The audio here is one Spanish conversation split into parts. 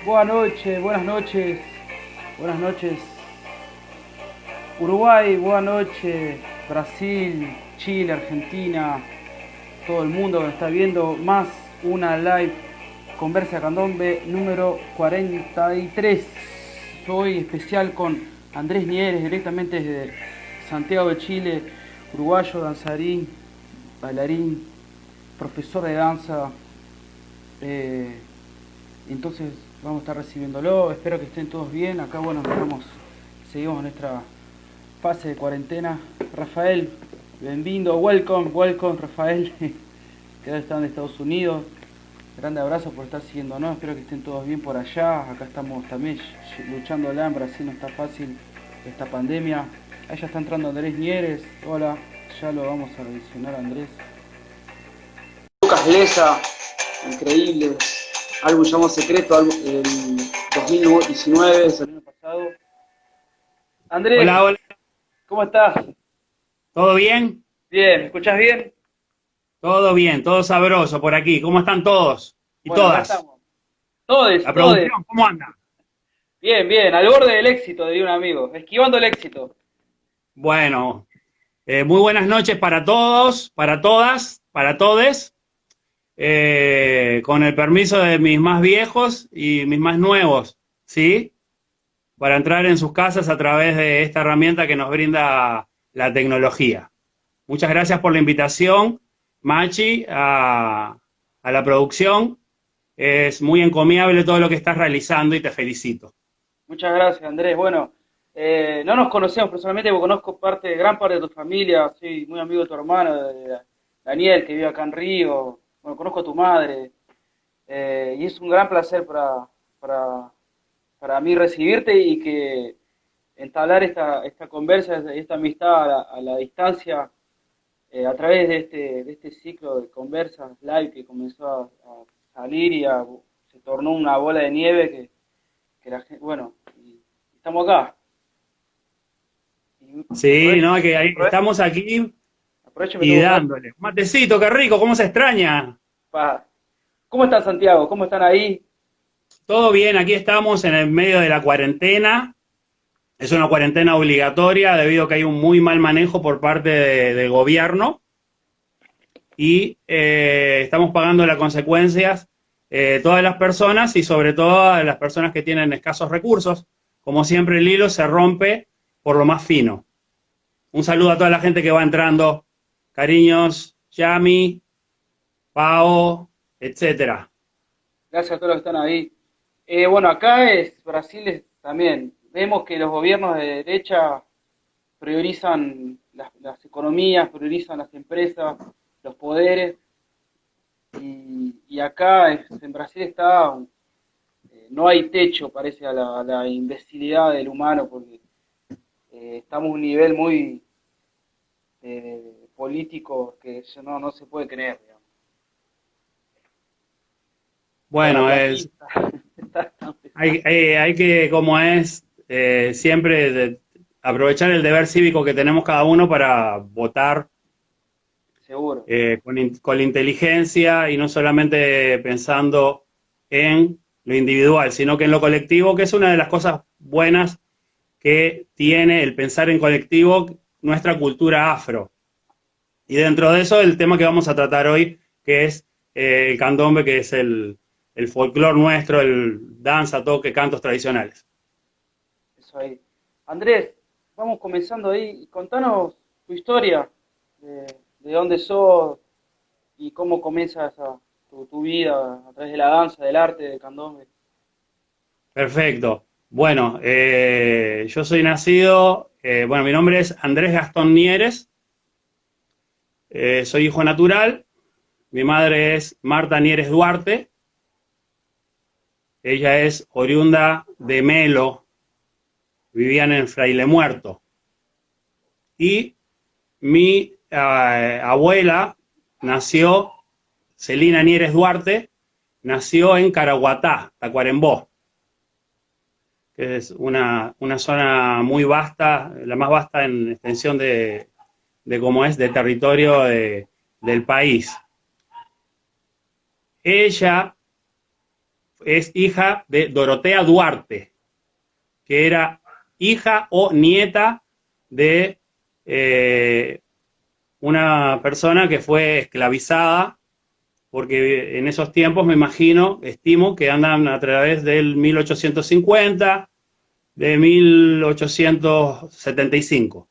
Buenas noches, buenas noches Uruguay, buenas noches Brasil, Chile, Argentina, todo el mundo que nos está viendo, más una live Conversa Candombe número 43. Hoy especial con Andrés Nieres, directamente desde Santiago de Chile, uruguayo, danzarín, bailarín, profesor de danza. Entonces vamos a estar recibiéndolo, espero que estén todos bien. Acá bueno, seguimos nuestra fase de cuarentena. Rafael, bienvenido, welcome Rafael, que está en Estados Unidos. Grande abrazo por estar siguiéndonos, espero que estén todos bien por allá. Acá estamos también luchándola, en Brasil no está fácil esta pandemia. Ahí ya está entrando Andrés Nieres, hola, ya lo vamos a adicionar a Andrés. Lucas Leza, increíble, álbum llamado Secreto, álbum del 2019, el año pasado. Andrés, Hola, hola, ¿cómo estás? ¿todo bien? Bien, ¿me escuchás bien? Todo bien, todo sabroso por aquí. ¿Cómo están todos y Bueno, acá todas? estamos. Todes, ¿La todes. producción, cómo anda? Bien, bien, al borde del éxito, diría un amigo, esquivando el éxito. Bueno, muy buenas noches para todos, para todas, para todes. Con el permiso de mis más viejos y mis más nuevos, ¿sí? Para entrar en sus casas a través de esta herramienta que nos brinda la tecnología. Muchas gracias por la invitación, Machi, a la producción. Es muy encomiable todo lo que estás realizando y te felicito. Muchas gracias, Andrés. Bueno, no nos conocemos personalmente, porque conozco gran parte de tu familia, soy muy amigo de tu hermano, de Daniel, que vive acá en Río. Bueno, conozco a tu madre, y es un gran placer para, para mí recibirte y que entablar esta conversa, esta amistad a la distancia, a través de este ciclo de conversas live que comenzó a salir se tornó una bola de nieve que la gente, bueno, y estamos acá. Y Sí, aprovecho, ¿no? Que aprovecho, estamos aquí aprovecho y me y tomo un mate. dándole. Matecito, qué rico, cómo se extraña. Pa. ¿Cómo están, Santiago? ¿Cómo están ahí? Todo bien, aquí estamos en el medio de la cuarentena. Es una cuarentena obligatoria debido a que hay un muy mal manejo por parte del gobierno y estamos pagando las consecuencias todas las personas y sobre todo las personas que tienen escasos recursos. Como siempre, el hilo se rompe por lo más fino. Un saludo a toda la gente que va entrando. Cariños, Yami, Pao, etcétera. Gracias a todos los que están ahí. Bueno, acá Brasil también. Vemos que los gobiernos de derecha priorizan las economías, priorizan las empresas, los poderes, y acá en Brasil no hay techo, parece, a la imbecilidad del humano, porque estamos a un nivel muy político que eso no se puede creer, digamos. Bueno, Cortoplacista. Está tan pesado. hay que, como es, siempre aprovechar el deber cívico que tenemos cada uno para votar Seguro. con la inteligencia y no solamente pensando en lo individual, sino que en lo colectivo, que es una de las cosas buenas que tiene el pensar en colectivo nuestra cultura afro. Y dentro de eso, el tema que vamos a tratar hoy, que es el candombe, que es el folclore nuestro, el danza, toque, cantos tradicionales. Eso ahí. Andrés, vamos comenzando ahí. Contanos tu historia, de dónde sos y cómo comienza tu vida a través de la danza, del arte, del candombe. Perfecto. Bueno, yo soy nacido, bueno, mi nombre es Andrés Gastón Nieres, soy hijo natural, mi madre es Marta Nieres Duarte, ella es oriunda de Melo, vivían en Fraile Muerto. Y mi abuela nació, Celina Nieres Duarte, nació en Caraguatá, Tacuarembó, que es una zona muy vasta, la más vasta en extensión de cómo es, de territorio del país. Ella es hija de Dorotea Duarte, que era hija o nieta de una persona que fue esclavizada, porque en esos tiempos me imagino, estimo que andan a través del 1850, de 1875.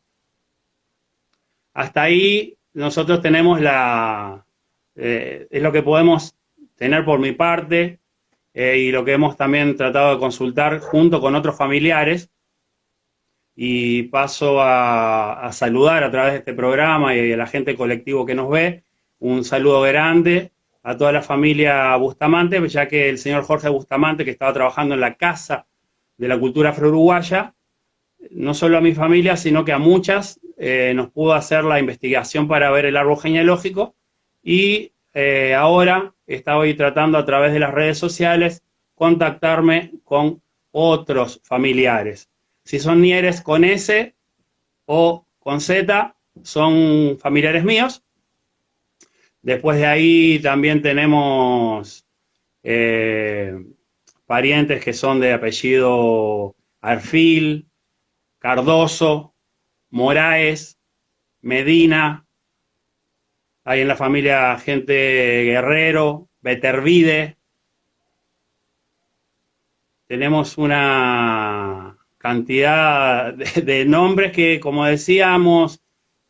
Hasta ahí nosotros tenemos es lo que podemos tener por mi parte, y lo que hemos también tratado de consultar junto con otros familiares. Y paso a saludar a través de este programa y a la gente colectivo que nos ve. Un saludo grande a toda la familia Bustamante, ya que el señor Jorge Bustamante, que estaba trabajando en la Casa de la Cultura Afro-Uruguaya, no solo a mi familia, sino que a muchas, nos pudo hacer la investigación para ver el árbol genealógico, y ahora estoy tratando a través de las redes sociales contactarme con otros familiares. Si son Nieres con S o con Z, son familiares míos. Después de ahí también tenemos parientes que son de apellido Arfil, Cardoso, Moraes, Medina. Hay en la familia gente Guerrero, Betervide. Tenemos una cantidad de nombres que, como decíamos,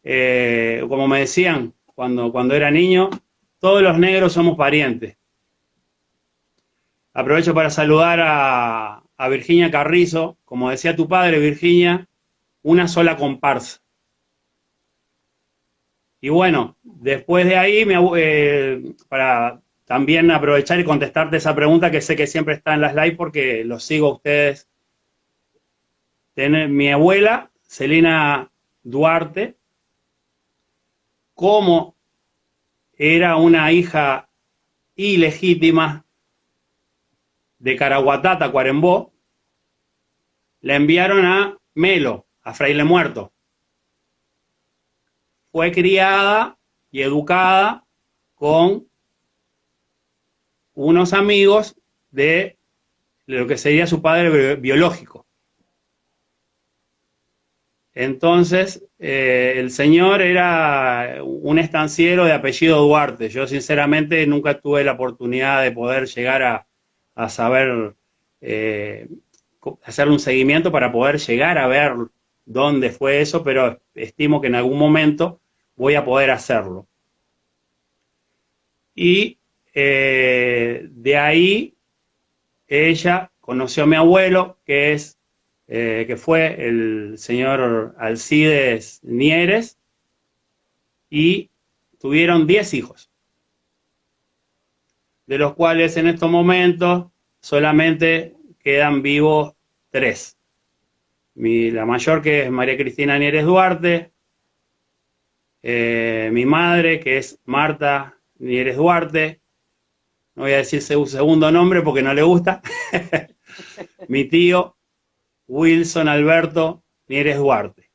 como me decían cuando era niño, todos los negros somos parientes. Aprovecho para saludar a Virginia Carrizo. Como decía tu padre, Virginia, una sola comparsa. Y bueno, después de ahí, para también aprovechar y contestarte esa pregunta que sé que siempre está en las live porque los sigo a ustedes. Mi abuela, Celina Duarte, como era una hija ilegítima de Caraguatá, Tacuarembó, la enviaron a Melo, a Fraile Muerto. Fue criada y educada con unos amigos de lo que sería su padre biológico. Entonces, el señor era un estanciero de apellido Duarte. Yo, sinceramente, nunca tuve la oportunidad de poder llegar a saber, hacer un seguimiento para poder llegar a ver dónde fue eso, pero estimo que en algún momento voy a poder hacerlo. Y de ahí ella conoció a mi abuelo, que fue el señor Alcides Nieres, y tuvieron 10 hijos, de los cuales en estos momentos solamente quedan vivos 3. La mayor, que es María Cristina Nieres Duarte, mi madre, que es Marta Nieres Duarte, no voy a decir su segundo nombre porque no le gusta, mi tío Wilson Alberto Nieres Duarte.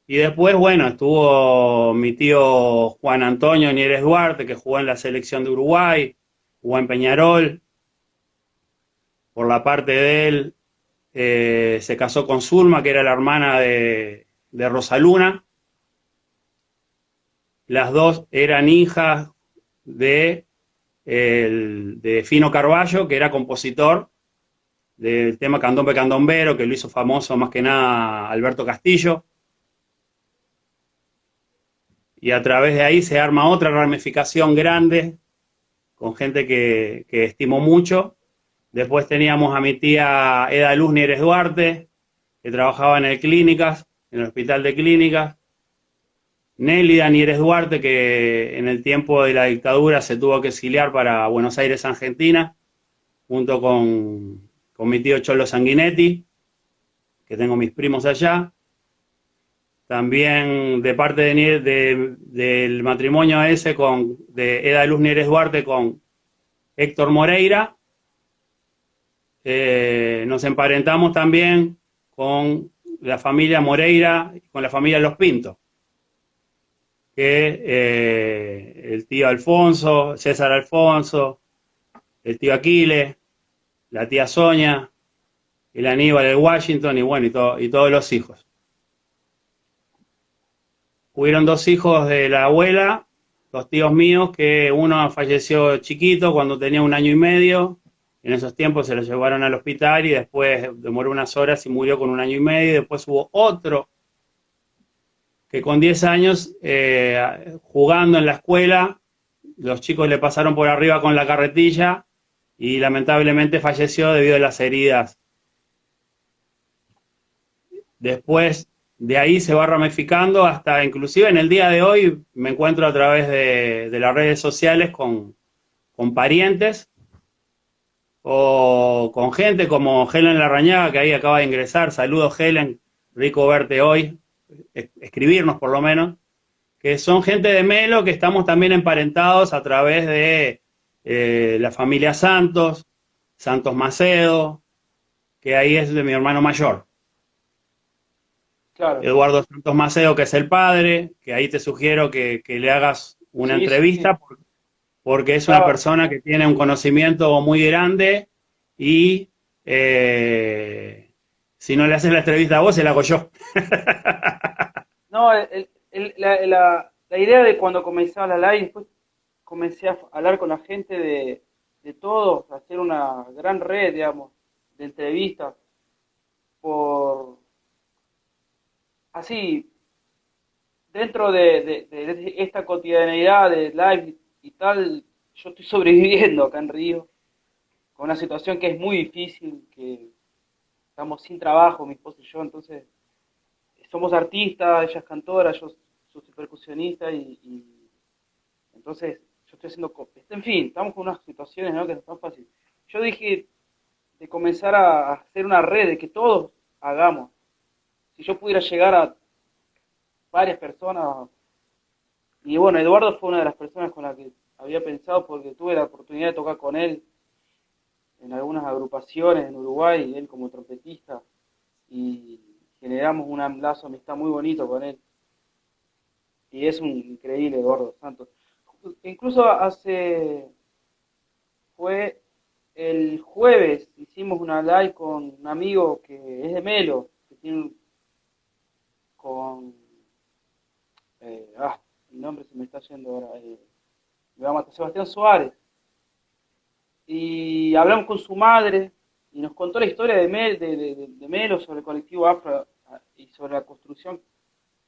Y después, bueno, estuvo mi tío Juan Antonio Nieres Duarte, que jugó en la selección de Uruguay, jugó en Peñarol. Por la parte de él, se casó con Zulma, que era la hermana de Rosaluna. Las dos eran hijas de Fino Carballo, que era compositor del tema Candombe Candombero, que lo hizo famoso más que nada Alberto Castillo. Y a través de ahí se arma otra ramificación grande, con gente que estimo mucho. Después teníamos a mi tía Eda Luz Nieres Duarte, que trabajaba en el Hospital de Clínicas. Nélida Nieres Duarte, que en el tiempo de la dictadura se tuvo que exiliar para Buenos Aires, Argentina, junto con mi tío Cholo Sanguinetti, que tengo mis primos allá. También de parte del matrimonio ese de Eda Luz Nieres Duarte con Héctor Moreira, nos emparentamos también con la familia Moreira, con la familia Los Pintos, que el tío Alfonso, César Alfonso, el tío Aquiles, la tía Sonia, el Aníbal, el Washington y bueno, y todos los hijos. Hubieron 2 hijos de la abuela, 2 tíos míos, que uno falleció chiquito cuando tenía 1 año y medio. En esos tiempos se lo llevaron al hospital y después demoró unas horas y murió con 1 año y medio. Después hubo otro que con 10 años, jugando en la escuela, los chicos le pasaron por arriba con la carretilla y lamentablemente falleció debido a las heridas. Después de ahí se va ramificando hasta, inclusive en el día de hoy, me encuentro a través de las redes sociales con parientes o con gente como Helen Larrañaga, que ahí acaba de ingresar. Saludos, Helen, rico verte hoy, escribirnos por lo menos, que son gente de Melo, que estamos también emparentados a través de la familia Santos, Santos Macedo, que ahí es de mi hermano mayor. Claro. Eduardo Santos Macedo, que es el padre, que ahí te sugiero que le hagas una entrevista, sí. porque es una persona que tiene un conocimiento muy grande y si no le haces la entrevista a vos, se la hago yo. No, la idea de cuando comenzaba la live, después comencé a hablar con la gente de todos, hacer una gran red, digamos, de entrevistas, por así, dentro de esta cotidianidad de live y tal, yo estoy sobreviviendo acá en Río, con una situación que es muy difícil, que estamos sin trabajo, mi esposo y yo, entonces somos artistas, ella es cantora, yo soy percusionista y entonces yo estoy haciendo, en fin, estamos con unas situaciones, ¿no?, que no es tan fácil. Yo dije de comenzar a hacer una red, de que todos hagamos. Si yo pudiera llegar a varias personas, y bueno, Eduardo fue una de las personas con las que había pensado porque tuve la oportunidad de tocar con él en algunas agrupaciones en Uruguay, él como trompetista, y generamos un lazo de amistad muy bonito con él. Y es un increíble Eduardo Santos. Incluso fue el jueves, hicimos una live con un amigo que es de Melo, que tiene con, el nombre se me está yendo ahora, me llama Sebastián Suárez, y hablamos con su madre, y nos contó la historia de Melo sobre el colectivo Afro y sobre la construcción,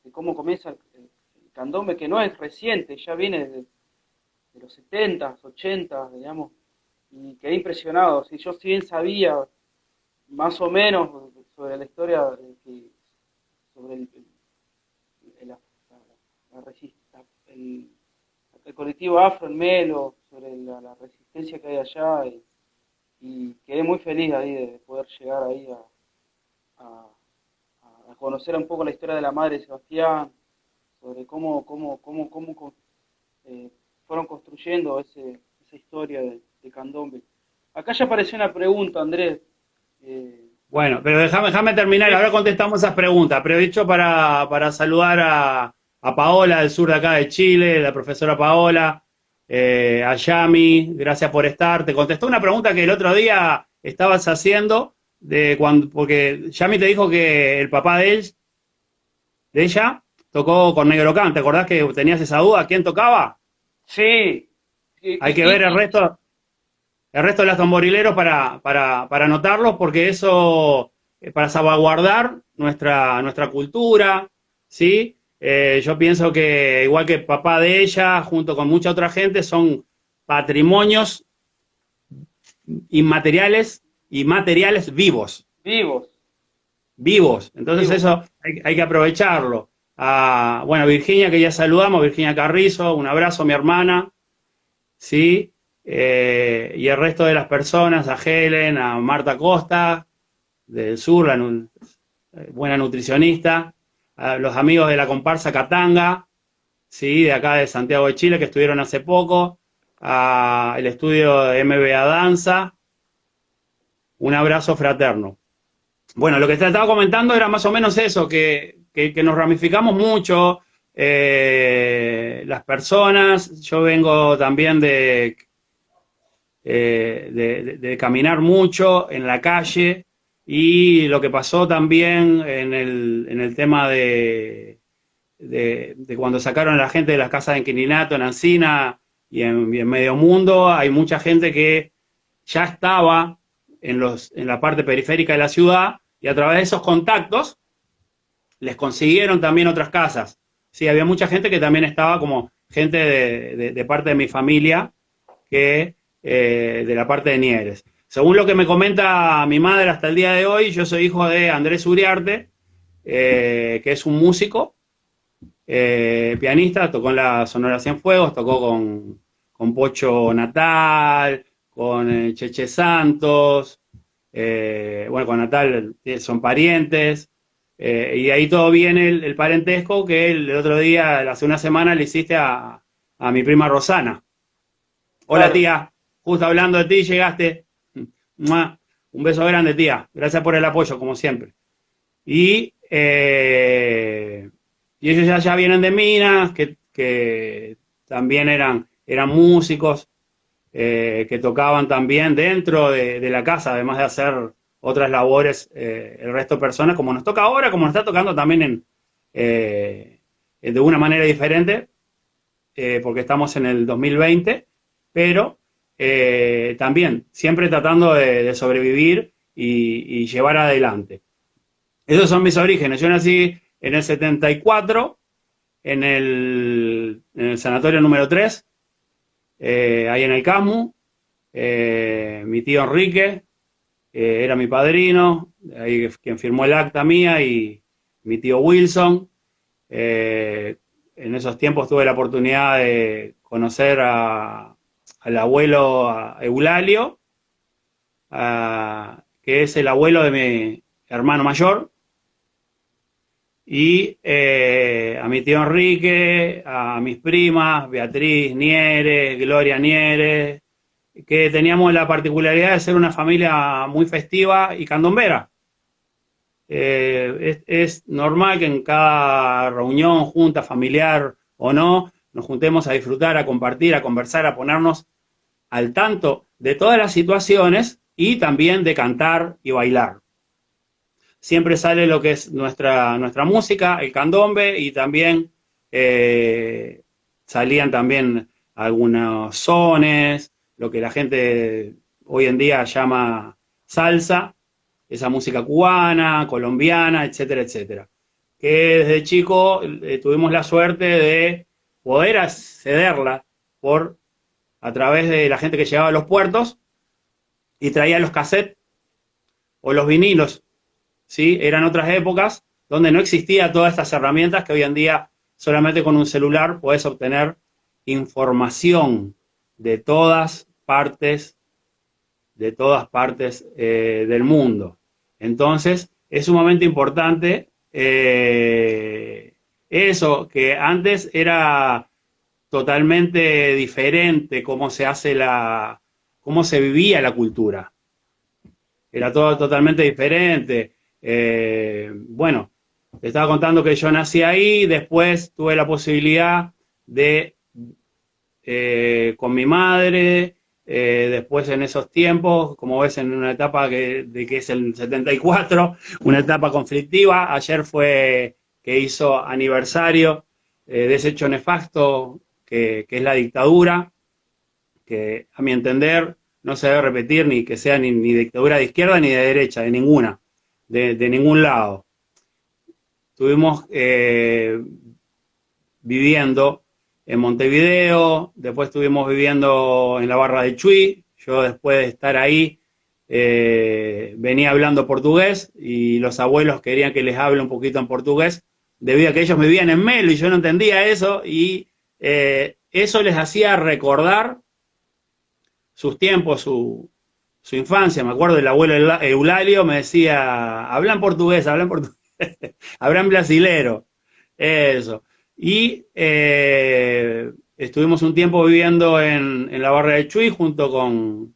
de cómo comienza el candombe, que no es reciente, ya viene de los 70s, 80s, digamos, y quedé impresionado. Si yo si bien sabía más o menos sobre la historia, sobre el colectivo Afro en Melo, sobre la resistencia que hay allá, y quedé muy feliz ahí de poder llegar ahí a conocer un poco la historia de la madre de Sebastián, sobre cómo fueron construyendo esa historia de candombe. Acá ya apareció una pregunta, Andrés. Bueno, pero déjame terminar, ahora contestamos esas preguntas. Aprovecho para saludar a Paola del sur de acá de Chile, la profesora Paola, a Yami, gracias por estar. Te contestó una pregunta que el otro día estabas haciendo, porque Yami te dijo que el papá de ella tocó con Negro Can. ¿Te acordás que tenías esa duda? ¿Quién tocaba? Sí. Hay que ver el resto de los tamborileros para anotarlos, porque eso, para salvaguardar nuestra cultura, ¿sí? Yo pienso que igual que papá de ella, junto con mucha otra gente, son patrimonios inmateriales y materiales vivos. Vivos. Entonces eso hay que aprovecharlo. Bueno, Virginia, que ya saludamos, Virginia Carrizo, un abrazo, mi hermana, ¿sí? Y el resto de las personas, a Helen, a Marta Costa, del sur, buena nutricionista, a los amigos de la comparsa Catanga, ¿sí? De acá de Santiago de Chile, que estuvieron hace poco, el estudio de MBA Danza, un abrazo fraterno. Bueno, lo que te estaba comentando era más o menos eso, que nos ramificamos mucho, las personas. Yo vengo también de caminar mucho en la calle, y lo que pasó también en el tema de cuando sacaron a la gente de las casas de inquilinato en Ancina y en Medio Mundo. Hay mucha gente que ya estaba en la parte periférica de la ciudad, y a través de esos contactos les consiguieron también otras casas. Sí, había mucha gente que también estaba, como gente de parte de mi familia, que de la parte de Nieres. Según lo que me comenta mi madre hasta el día de hoy, yo soy hijo de Andrés Uriarte, que es un músico, pianista, tocó en la Sonora Cienfuegos, tocó con Pocho Natal, con Cheche Santos, bueno, con Natal son parientes, y ahí todo viene el parentesco que el otro día, hace una semana, le hiciste a mi prima Rosana. Hola, Claro. tía, justo hablando de ti llegaste. ¡Mua! Un beso grande, tía. Gracias por el apoyo, como siempre. Y, y ellos ya vienen de Minas, que también eran músicos, que tocaban también dentro de la casa, además de hacer otras labores, el resto de personas, como nos toca ahora, como nos está tocando también de una manera diferente, porque estamos en el 2020, pero también siempre tratando de sobrevivir y llevar adelante. Esos son mis orígenes. Yo nací en el 74, en el sanatorio número 3, ahí en el CAMU. Mi tío Enrique era mi padrino, ahí quien firmó el acta mía, y mi tío Wilson. En esos tiempos tuve la oportunidad de conocer al abuelo, a Eulalio, que es el abuelo de mi hermano mayor, y a mi tío Enrique, a mis primas, Beatriz Nieres, Gloria Nieres, que teníamos la particularidad de ser una familia muy festiva y candombera. Es normal que en cada reunión, junta, familiar o no, nos juntemos a disfrutar, a compartir, a conversar, a ponernos al tanto de todas las situaciones y también de cantar y bailar. Siempre sale lo que es nuestra música, el candombe, y también salían también algunos sones, lo que la gente hoy en día llama salsa, esa música cubana, colombiana, etcétera, etcétera. Que desde chico tuvimos la suerte de poder accederla a través de la gente que llegaba a los puertos y traía los cassettes o los vinilos. ¿Sí? Eran otras épocas donde no existían todas estas herramientas que hoy en día solamente con un celular puedes obtener información de todas partes del mundo. Entonces, es sumamente importante eso, que antes era totalmente diferente cómo se vivía la cultura. Era todo totalmente diferente. Bueno, te estaba contando que yo nací ahí, después tuve la posibilidad de, con mi madre, después en esos tiempos, como ves, en una etapa que es el 74, una etapa conflictiva. Ayer fue que hizo aniversario de ese hecho nefasto que es la dictadura, que a mi entender no se debe repetir, ni que sea ni dictadura de izquierda ni de derecha, de ninguna, de ningún lado. Estuvimos viviendo en Montevideo, después estuvimos viviendo en la Barra de Chuy. Yo, después de estar ahí, venía hablando portugués, y los abuelos querían que les hable un poquito en portugués, debido a que ellos vivían en Melo y yo no entendía eso, y eso les hacía recordar sus tiempos, su infancia. Me acuerdo del abuelo Eulalio, me decía, hablan portugués, hablan brasilero, eso. Y estuvimos un tiempo viviendo en la Barra de Chuy junto con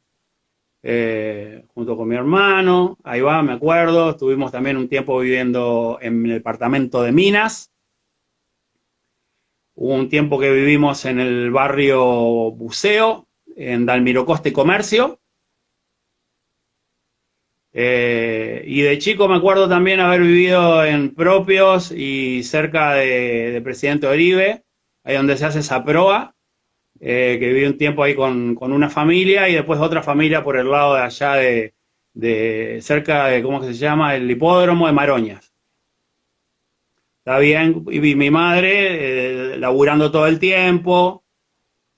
mi hermano, ahí va, me acuerdo. Estuvimos también un tiempo viviendo en el departamento de Minas. Hubo un tiempo que vivimos en el barrio Buceo, en Dalmiro Costa y Comercio. Y de chico me acuerdo también haber vivido en Propios y cerca de Presidente Oribe, ahí donde se hace esa proa, que viví un tiempo ahí con una familia y después otra familia por el lado de allá de cerca de, ¿cómo que se llama? El hipódromo de Maroñas. Está bien, y vi mi madre laburando todo el tiempo,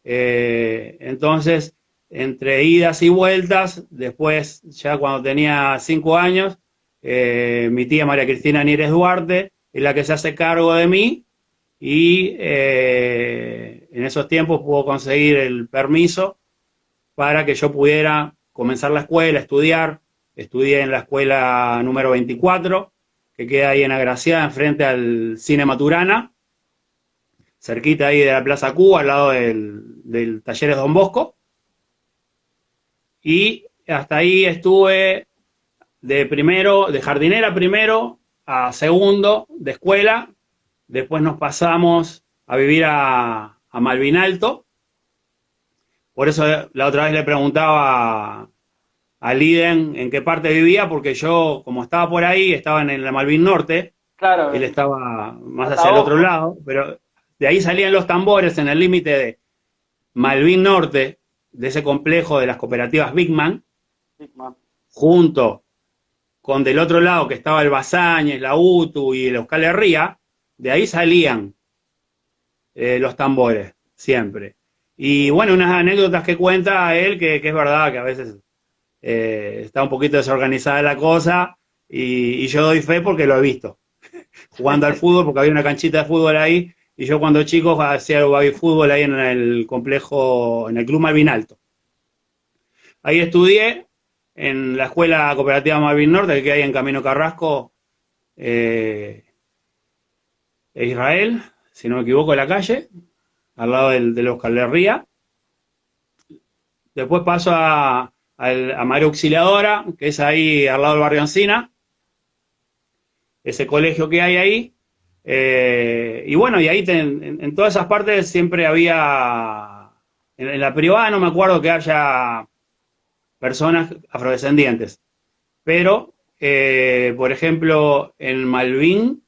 entonces entre idas y vueltas, después ya cuando tenía 5 años, mi tía María Cristina Nieres Duarte es la que se hace cargo de mí y en esos tiempos pudo conseguir el permiso para que yo pudiera comenzar la escuela, estudiar. Estudié en la escuela número 24, que queda ahí en Agraciada, enfrente al Cine Maturana, cerquita ahí de la Plaza Cuba, al lado del Talleres Don Bosco. Y hasta ahí estuve de jardinera primero a segundo de escuela. Después nos pasamos a vivir a Malvin Alto. Por eso la otra vez le preguntaba a Liden en qué parte vivía, porque yo, como estaba por ahí, estaba en la Malvin Norte, Claro, él estaba más hacia el otro Ataojo. lado, pero de ahí salían los tambores en el límite de Malvin Norte, de ese complejo de las cooperativas Big Man, Sigma. junto con del otro lado que estaba el Basáñez, la UTU y el Euskal Herria, de ahí salían los tambores, siempre. Y bueno, unas anécdotas que cuenta él, que es verdad que a veces está un poquito desorganizada la cosa, y yo doy fe porque lo he visto, jugando al fútbol, porque había una canchita de fútbol ahí, y yo cuando chico hacía el baby fútbol ahí en el complejo, en el Club Malvin Alto. Ahí estudié en la Escuela Cooperativa Malvin Norte, que hay en Camino Carrasco, Israel, si no me equivoco, en la calle, al lado del Euskal Herria. Después paso a María Auxiliadora, que es ahí al lado del barrio Encina, ese colegio que hay ahí. Y bueno, y ahí en todas esas partes siempre había, en la privada no me acuerdo que haya personas afrodescendientes, pero por ejemplo en Malvin,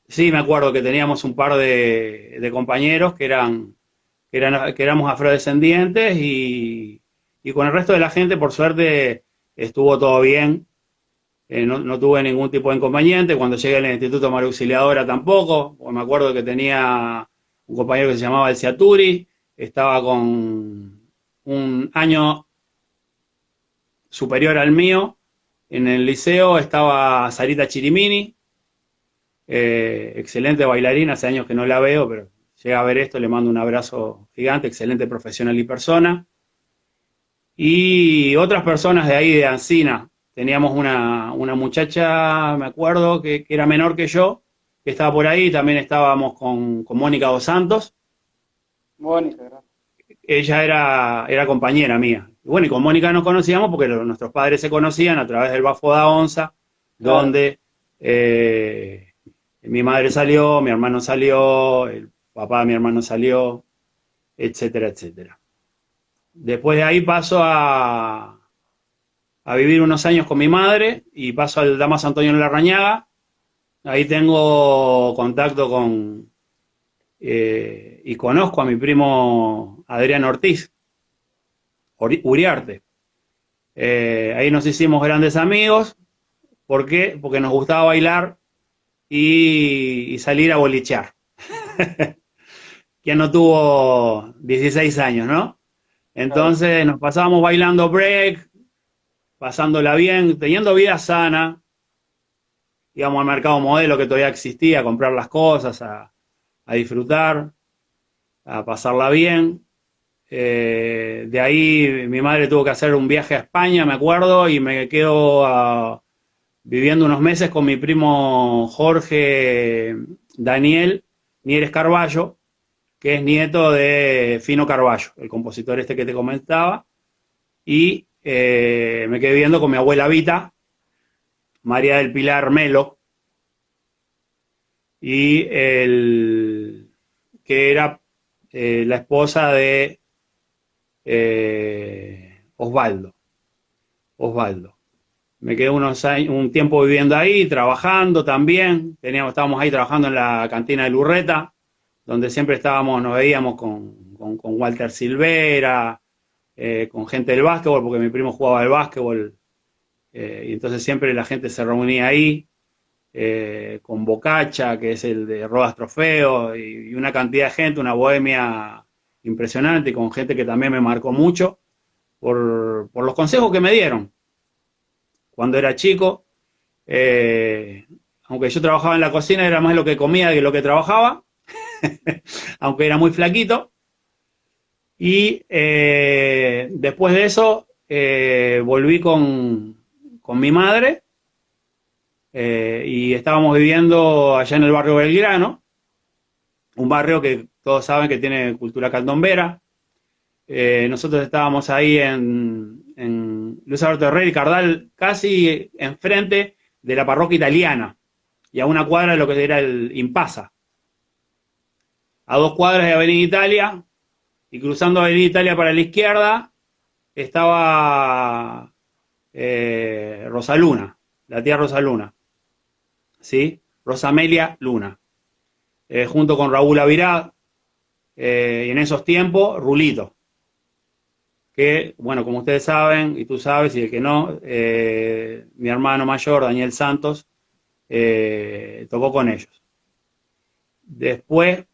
sí me acuerdo que teníamos un par de compañeros que éramos afrodescendientes y con el resto de la gente, por suerte, estuvo todo bien. No tuve ningún tipo de inconveniente. Cuando llegué al Instituto María Auxiliadora tampoco. Pues me acuerdo que tenía un compañero que se llamaba El Ciaturi, estaba con un año superior al mío. En el liceo estaba Sarita Chirimini, excelente bailarina, hace años que no la veo, pero llega a ver esto, le mando un abrazo gigante, excelente profesional y persona. Y otras personas de ahí de Ancina, teníamos una muchacha, me acuerdo, que era menor que yo, que estaba por ahí, también estábamos con Mónica Dos Santos, Mónica, gracias. ella era compañera mía. Y bueno, y con Mónica nos conocíamos porque nuestros padres se conocían a través del Bafo da Onza, Claro. donde mi madre salió, mi hermano salió, el papá de mi hermano salió, etcétera, etcétera. Después de ahí paso a vivir unos años con mi madre y paso al Damas Antonio en Larrañaga. Ahí tengo contacto y conozco a mi primo Adrián Ortiz, Uriarte. Ahí nos hicimos grandes amigos. ¿Por qué? Porque nos gustaba bailar y salir a bolichear. ¿Quién no tuvo 16 años, no? Claro. Entonces nos pasábamos bailando break, pasándola bien, teniendo vida sana. Íbamos al mercado modelo que todavía existía, a comprar las cosas, a disfrutar, a pasarla bien. De ahí mi madre tuvo que hacer un viaje a España, me acuerdo, y me quedo viviendo unos meses con mi primo Jorge Daniel Nieres Carballo, que es nieto de Fino Carballo, el compositor este que te comentaba, y me quedé viviendo con mi abuela Vita, María del Pilar Melo, y que era la esposa de Osvaldo. Osvaldo. Me quedé un tiempo viviendo ahí, trabajando también. Estábamos ahí trabajando en la cantina de Lurreta, donde siempre nos veíamos con Walter Silvera, con gente del básquetbol, porque mi primo jugaba al básquetbol, y entonces siempre la gente se reunía ahí, con Bocacha, que es el de Rodas Trofeo, y una cantidad de gente, una bohemia impresionante, con gente que también me marcó mucho por los consejos que me dieron cuando era chico. Aunque yo trabajaba en la cocina, era más lo que comía que lo que trabajaba, aunque era muy flaquito. Y después de eso volví con mi madre, y estábamos viviendo allá en el barrio Belgrano, un barrio que todos saben que tiene cultura candombera. Nosotros estábamos ahí en Luis Alberto Herrera y Cardal, casi enfrente de la parroquia italiana, y a una cuadra de lo que era el Impasa. A 2 cuadras de Avenida Italia, y cruzando Avenida Italia para la izquierda, estaba Rosaluna, la tía Rosaluna, ¿sí? Rosamelia Luna, junto con Raúl Avirá, y en esos tiempos, Rulito, que, bueno, como ustedes saben, y tú sabes, y el que no, mi hermano mayor, Daniel Santos, tocó con ellos. Después,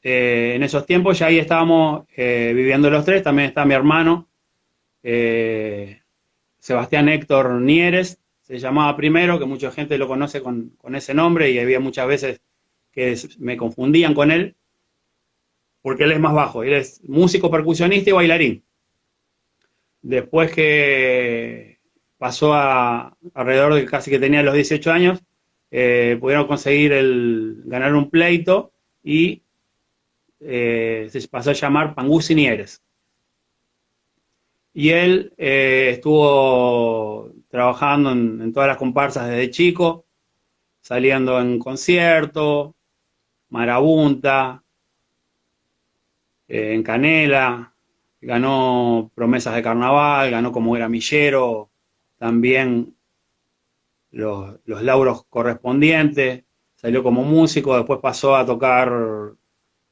en esos tiempos, ya ahí estábamos viviendo los tres. También está mi hermano, Sebastián Héctor Nieres, se llamaba primero, que mucha gente lo conoce con ese nombre, y había muchas veces que me confundían con él, porque él es más bajo, él es músico, percusionista y bailarín. Después que pasó alrededor de casi que tenía los 18 años, pudieron conseguir ganar un pleito, y se pasó a llamar Panguzzi Nieres. Y él estuvo trabajando en todas las comparsas desde chico, saliendo en concierto, Marabunta, en Canela, ganó Promesas de Carnaval, ganó Como Era Millero, también los lauros correspondientes, salió como músico, después pasó a tocar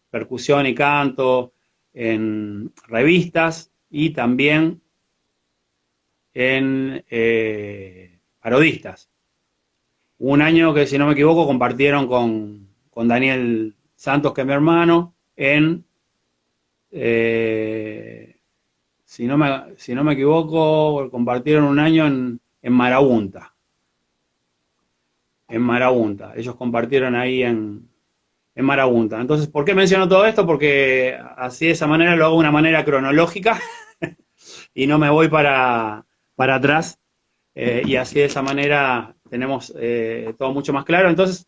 percusión y canto en revistas, y también en parodistas. Un año que, si no me equivoco, compartieron con Daniel Santos, que es mi hermano, si no me equivoco, compartieron un año en Marabunta. En Marabunta. Ellos compartieron ahí en Marabunta. Entonces, ¿por qué menciono todo esto? Porque así, de esa manera, lo hago de una manera cronológica y no me voy para atrás, y así, de esa manera, tenemos todo mucho más claro. Entonces,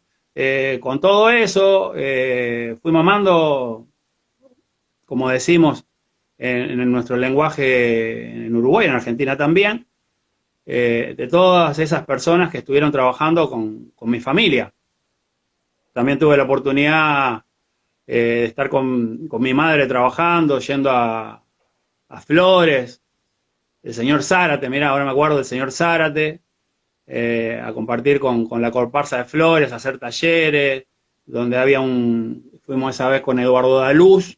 con todo eso, fui mamando, como decimos en nuestro lenguaje en Uruguay, en Argentina también, de todas esas personas que estuvieron trabajando con mi familia. También tuve la oportunidad de estar con mi madre trabajando, yendo a Flores, el señor Zárate, mirá, ahora me acuerdo del señor Zárate, a compartir con la comparsa de Flores, a hacer talleres, donde fuimos esa vez con Eduardo Daluz,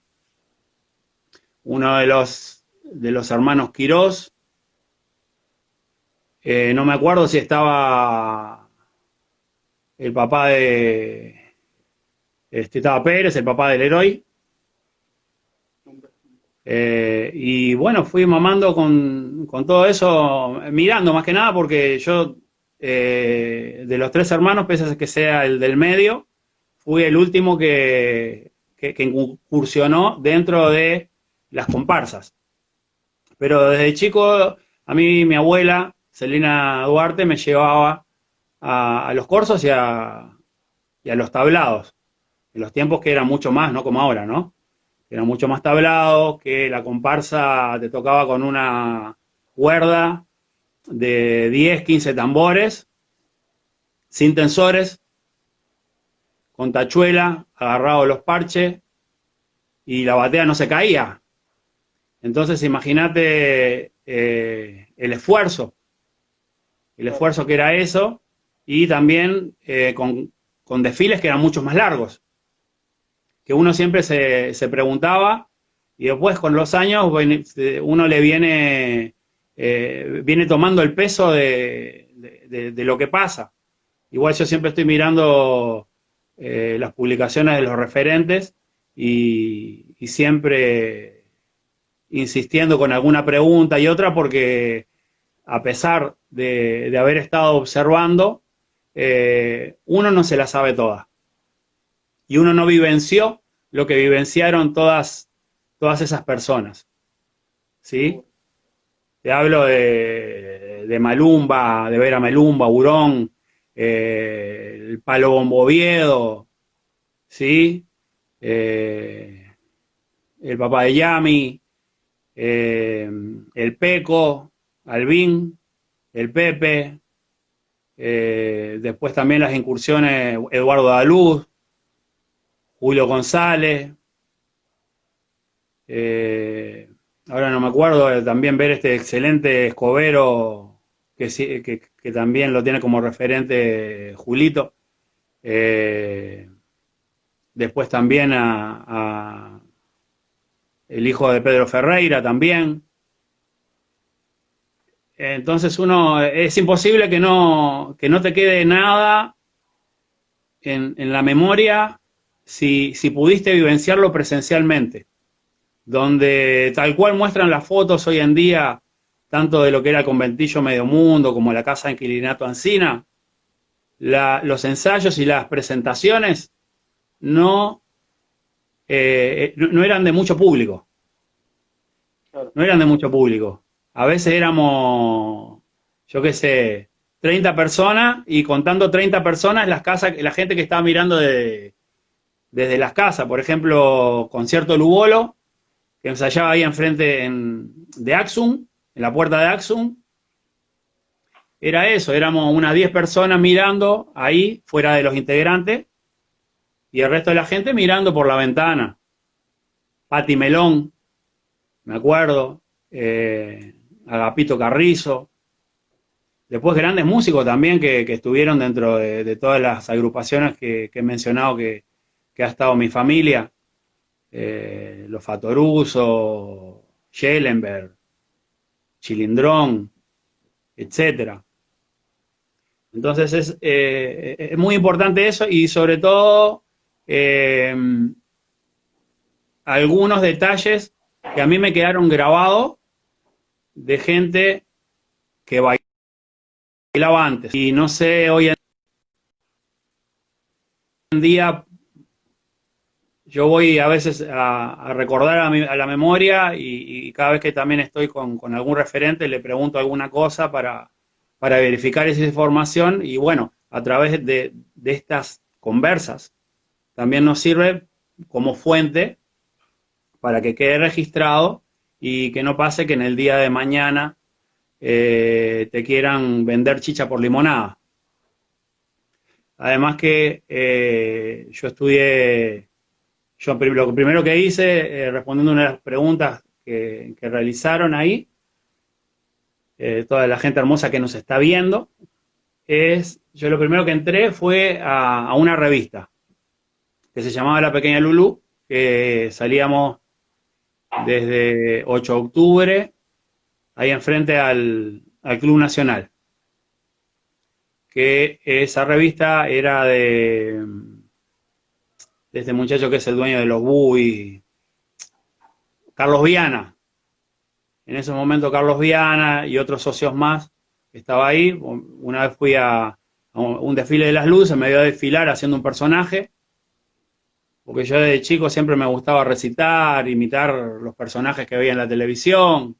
uno de los hermanos Quirós. No me acuerdo si estaba el papá estaba Pérez, el papá del Leroy. Y bueno, fui mamando con todo eso, mirando más que nada, porque yo, de los 3 hermanos, pese a que sea el del medio, fui el último que incursionó dentro de las comparsas. Pero desde chico, a mí mi abuela, Celina Duarte, me llevaba a los corsos y a los tablados, en los tiempos que eran mucho más, no como ahora, ¿no? Era mucho más tablado, que la comparsa te tocaba con una cuerda de 10, 15 tambores, sin tensores, con tachuela, agarrado los parches, y la batea no se caía. Entonces imagínate el esfuerzo que era eso, y también con desfiles que eran mucho más largos, que uno siempre se preguntaba, y después con los años uno le viene tomando el peso de lo que pasa. Igual yo siempre estoy mirando las publicaciones de los referentes y siempre insistiendo con alguna pregunta y otra, porque a pesar de haber estado observando, uno no se la sabe toda. Y uno no vivenció lo que vivenciaron todas esas personas. ¿Sí? Te hablo de Malumba, de Vera Malumba, Hurón, el Palo Bomboviedo, ¿sí? El papá de Yami, el Peco, Albín, el Pepe, después también las incursiones Eduardo Daluz, Julio González, ahora no me acuerdo, también ver este excelente Escobero, que también lo tiene como referente Julito, después también a el hijo de Pedro Ferreira también. Entonces es imposible que no te quede nada en la memoria si pudiste vivenciarlo presencialmente, donde tal cual muestran las fotos hoy en día, tanto de lo que era el Conventillo Medio Mundo como la Casa de Inquilinato Ancina, los ensayos y las presentaciones no eran de mucho público. No eran de mucho público. A veces éramos, yo qué sé, 30 personas, y contando 30 personas, la gente que estaba mirando desde las casas. Por ejemplo, concierto Lubolo, que ensayaba ahí enfrente de Axum, en la puerta de Axum. Era eso, éramos unas 10 personas mirando ahí, fuera de los integrantes, y el resto de la gente mirando por la ventana. Pati Melón, me acuerdo, Agapito Carrizo, después grandes músicos también que estuvieron dentro de todas las agrupaciones que he mencionado que ha estado mi familia, los Fatoruso, Schellenberg, Chilindrón, etcétera. Entonces es muy importante eso, y sobre todo algunos detalles que a mí me quedaron grabados de gente que bailaba antes. Y no sé, hoy en día yo voy a veces a recordar a la memoria, y cada vez que también estoy con algún referente le pregunto alguna cosa para verificar esa información, y bueno, a través de estas conversas también nos sirve como fuente para que quede registrado, y que no pase que en el día de mañana te quieran vender chicha por limonada. Además que yo estudié, lo primero que hice, respondiendo una de las preguntas que realizaron ahí, toda la gente hermosa que nos está viendo, yo lo primero que entré fue a una revista que se llamaba La Pequeña Lulú, que salíamos desde 8 de octubre, ahí enfrente al Club Nacional. Que esa revista era de este muchacho que es el dueño de los Buis, Carlos Viana. En ese momento Carlos Viana y otros socios más estaba ahí. Una vez fui a un desfile de las luces, me dio a desfilar haciendo un personaje, porque yo desde chico siempre me gustaba recitar, imitar los personajes que veía en la televisión.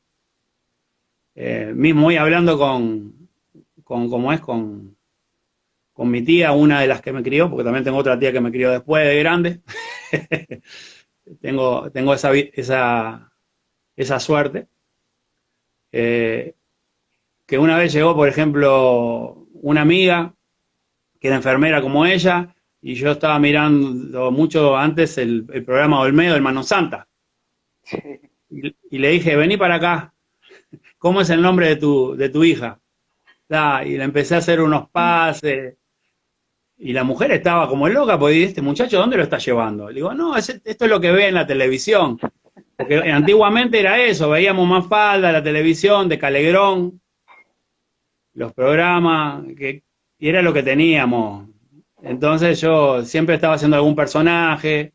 Mismo hoy hablando con mi tía, una de las que me crió, porque también tengo otra tía que me crió después de grande. tengo esa suerte. Que una vez llegó, por ejemplo, una amiga que era enfermera como ella, y yo estaba mirando mucho antes el programa Olmedo, el Mano Santa. Sí. y le dije, vení para acá, ¿cómo es el nombre de tu hija? Y le empecé a hacer unos pases, y la mujer estaba como loca, porque dice, este muchacho, ¿dónde lo está llevando? Le digo, no, esto es lo que ve en la televisión. Porque antiguamente era eso, veíamos Mafalda, la televisión, de Calegrón, los programas, y era lo que teníamos. Entonces yo siempre estaba haciendo algún personaje,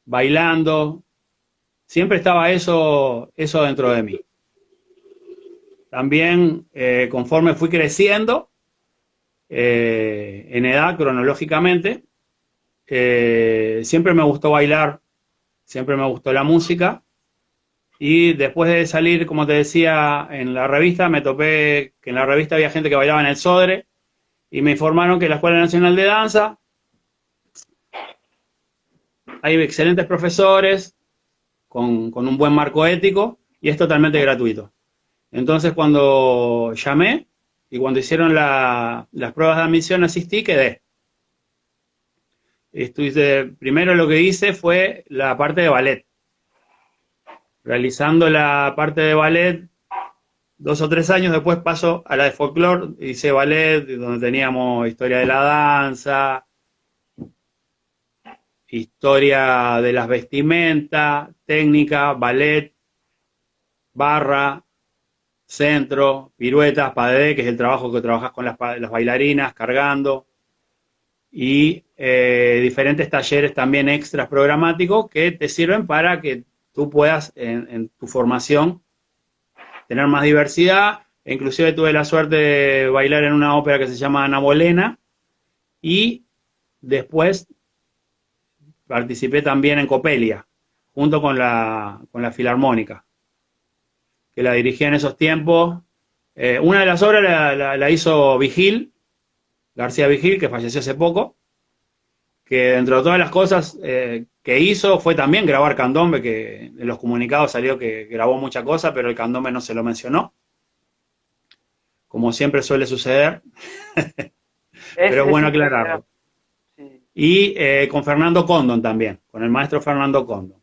bailando, siempre estaba eso dentro de mí. También, conforme fui creciendo, en edad cronológicamente, siempre me gustó bailar, siempre me gustó la música. Y después de salir, como te decía, en la revista, me topé que en la revista había gente que bailaba en el Sodre y me informaron que la Escuela Nacional de Danza hay excelentes profesores con un buen marco ético y es totalmente gratuito. Entonces, cuando llamé y cuando hicieron las pruebas de admisión, asistí, quedé. Primero lo que hice fue la parte de ballet. Realizando la parte de ballet, 2 o 3 años después paso a la de folclore, hice ballet, donde teníamos historia de la danza, historia de las vestimentas, técnica, ballet, barra, centro, piruetas, padé, que es el trabajo que trabajas con las bailarinas, cargando, y diferentes talleres también extras programáticos que te sirven para que tú puedas en tu formación tener más diversidad. Inclusive tuve la suerte de bailar en una ópera que se llama Ana Bolena y después participé también en Copelia, junto con la Filarmónica, que la dirigía en esos tiempos. Una de las obras la hizo Vigil, García Vigil, que falleció hace poco, que dentro de todas las cosas que hizo fue también grabar candombe, que en los comunicados salió que grabó muchas cosas, pero el candombe no se lo mencionó, como siempre suele suceder, pero es bueno aclararlo. Sí. Y con Fernando Condon también, con el maestro Fernando Condon.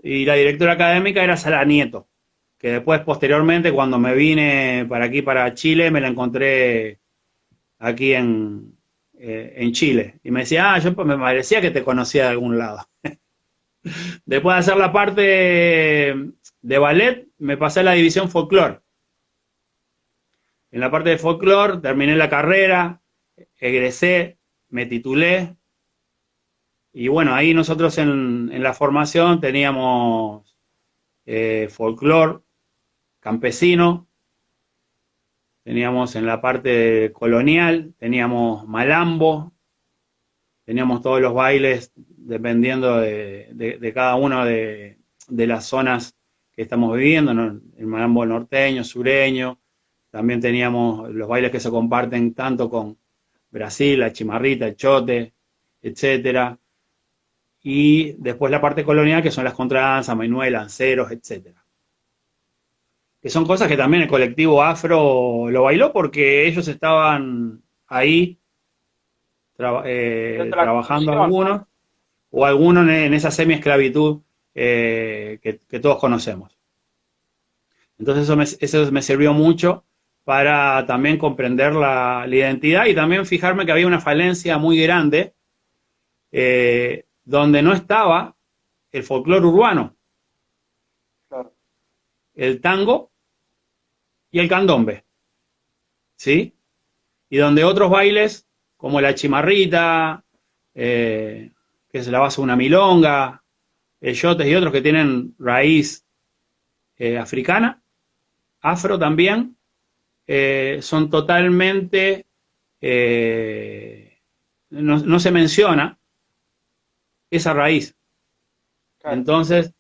Y la directora académica era Sara Nieto, que después, posteriormente, cuando me vine para aquí, para Chile, me la encontré aquí en Chile. Y me decía, yo me parecía que te conocía de algún lado. Después de hacer la parte de ballet, me pasé a la división folclore. En la parte de folclore terminé la carrera, egresé, me titulé. Y bueno, ahí nosotros en la formación teníamos folclore campesino, teníamos en la parte colonial, teníamos malambo, teníamos todos los bailes dependiendo de cada una de las zonas que estamos viviendo, ¿no? El malambo norteño, sureño, también teníamos los bailes que se comparten tanto con Brasil, la chimarrita, el chote, etcétera. Y después la parte colonial, que son las contradanzas, mainuelas, lanceros, etcétera. Que son cosas que también el colectivo afro lo bailó porque ellos estaban ahí trabajando algunos, o algunos en esa semi-esclavitud que todos conocemos. Entonces eso me sirvió mucho para también comprender la identidad y también fijarme que había una falencia muy grande donde no estaba el folclore urbano, Claro. el tango y el candombe, ¿sí? Y donde otros bailes, como la chimarrita, que es la base de una milonga, el yotes y otros que tienen raíz africana, afro también, son totalmente, no se menciona esa raíz. Claro. Entonces,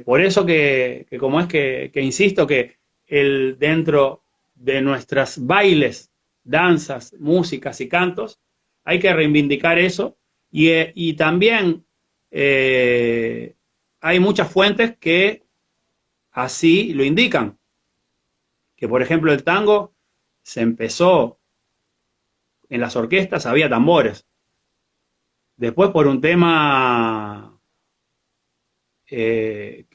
por eso que como es que insisto que dentro de nuestras bailes, danzas, músicas y cantos, hay que reivindicar eso y también hay muchas fuentes que así lo indican, que por ejemplo el tango se empezó en las orquestas, había tambores. Después por un tema que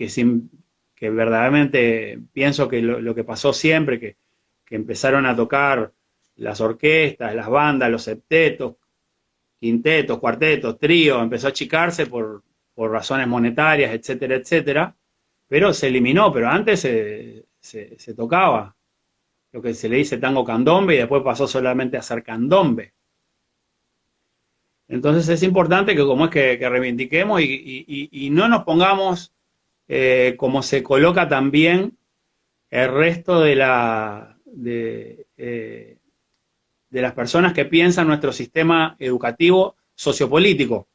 verdaderamente pienso que lo que pasó siempre, que empezaron a tocar las orquestas, las bandas, los septetos, quintetos, cuartetos, tríos, empezó a achicarse por razones monetarias, etcétera, etcétera, pero se eliminó, pero antes se tocaba lo que se le dice tango candombe y después pasó solamente a ser candombe. Entonces es importante que como es que reivindiquemos y no nos pongamos como se coloca también el resto de las personas que piensan nuestro sistema educativo sociopolítico,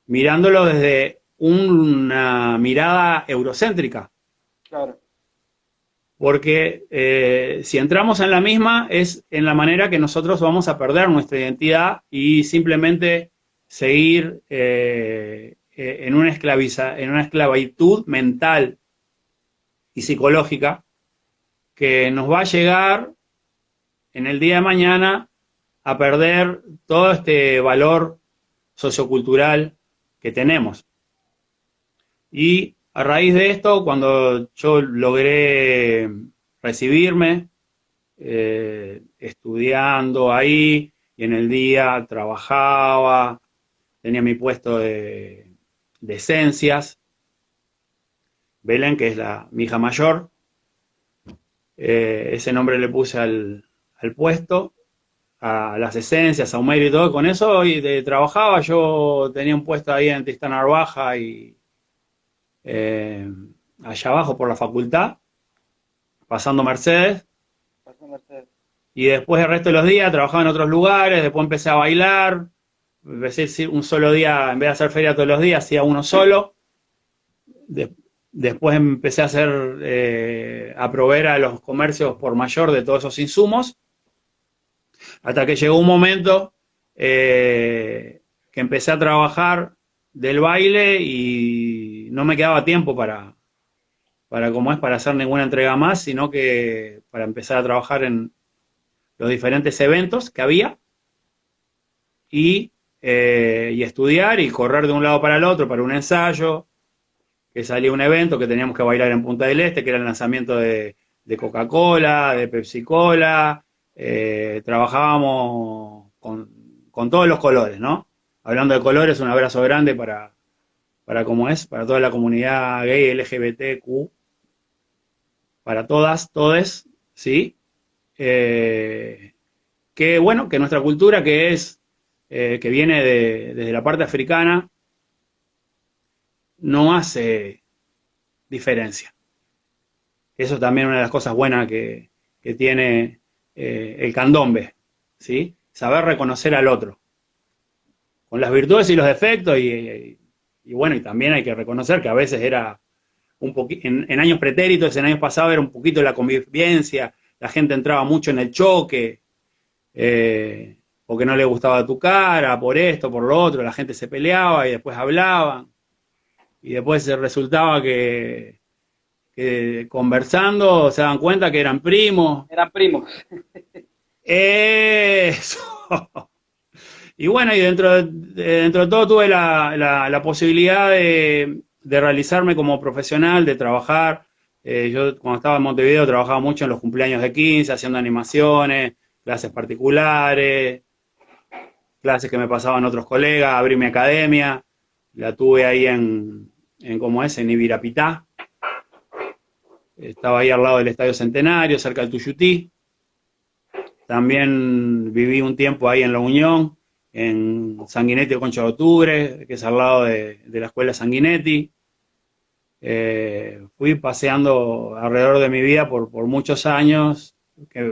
mirándolo desde una mirada eurocéntrica. Claro. Porque si entramos en la misma es en la manera que nosotros vamos a perder nuestra identidad y simplemente seguir en una esclavitud mental y psicológica que nos va a llegar en el día de mañana a perder todo este valor sociocultural que tenemos. Y a raíz de esto, cuando yo logré recibirme, estudiando ahí, y en el día trabajaba, tenía mi puesto de esencias, Belén, que es mi hija mayor, ese nombre le puse al puesto, a las esencias, a Humeiro y todo, con eso y trabajaba, yo tenía un puesto ahí en Tristán Arbaja y allá abajo por la facultad, pasando Mercedes, y después el resto de los días trabajaba en otros lugares, después empecé a bailar, empecé un solo día, en vez de hacer feria todos los días, hacía uno solo, después empecé a a proveer a los comercios por mayor de todos esos insumos, hasta que llegó un momento que empecé a trabajar del baile y no me quedaba tiempo para hacer ninguna entrega más, sino que para empezar a trabajar en los diferentes eventos que había y estudiar y correr de un lado para el otro para un ensayo, que salía un evento que teníamos que bailar en Punta del Este, que era el lanzamiento de Coca-Cola, de Pepsi-Cola, trabajábamos con todos los colores, ¿no? Hablando de colores, un abrazo grande para para toda la comunidad gay, LGBTQ, para todas, todes, ¿sí? Que bueno, que nuestra cultura, que viene desde la parte africana, no hace diferencia. Eso también es una de las cosas buenas que tiene el candombe, ¿sí? Saber reconocer al otro, con las virtudes y los defectos, y bueno, y también hay que reconocer que a veces era un poquito, en años pretéritos, en años pasados era un poquito la convivencia, la gente entraba mucho en el choque, porque no le gustaba tu cara, por esto, por lo otro, la gente se peleaba y después hablaban, y después resultaba que conversando se dan cuenta que eran primos. Eran primos. Eso. Y bueno, y dentro de todo tuve la posibilidad de realizarme como profesional, de trabajar. Yo cuando estaba en Montevideo trabajaba mucho en los cumpleaños de 15, haciendo animaciones, clases particulares, clases que me pasaban otros colegas, abrí mi academia, la tuve ahí en Ibirapitá. Estaba ahí al lado del Estadio Centenario, cerca del Tuyutí. También viví un tiempo ahí en La Unión, en Sanguinetti o Concha de Octubre, que es al lado de la escuela Sanguinetti. Fui paseando alrededor de mi vida por muchos años